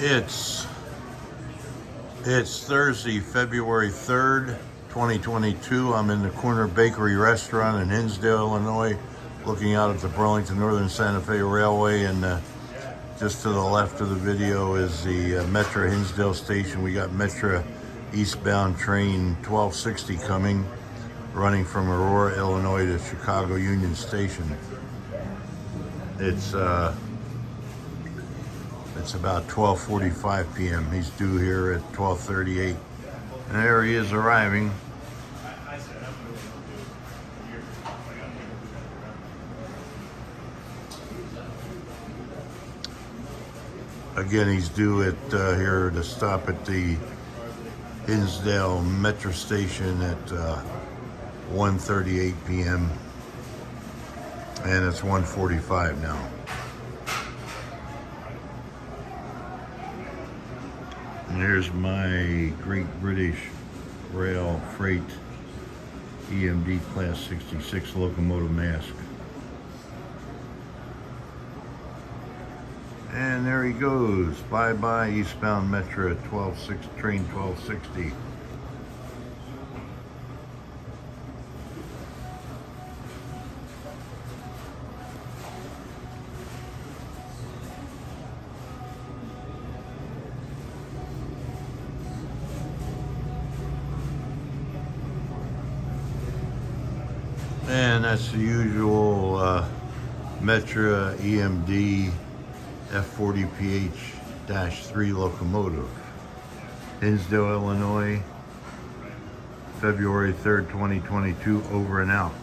It's Thursday, February 3rd, 2022. I'm in the Corner Bakery Restaurant in Hinsdale, Illinois, looking out at the Burlington Northern Santa Fe Railway, and just to the left of the video is the Metra Hinsdale station. We got Metra eastbound train 1260 coming, running from Aurora, Illinois to Chicago Union Station. It's about 12:45 p.m. He's due here at 12:38. And there he is arriving. Again, he's due at here to stop at the Hinsdale Metro station at 1:38 p.m. And it's 1:45 now. And here's my Great British Rail Freight EMD Class 66 locomotive mask. And there he goes. Bye-bye eastbound Metra 1260, train 1260. And that's the usual Metra EMD F40PH-3 locomotive. Hinsdale, Illinois, February 3rd, 2022, over and out.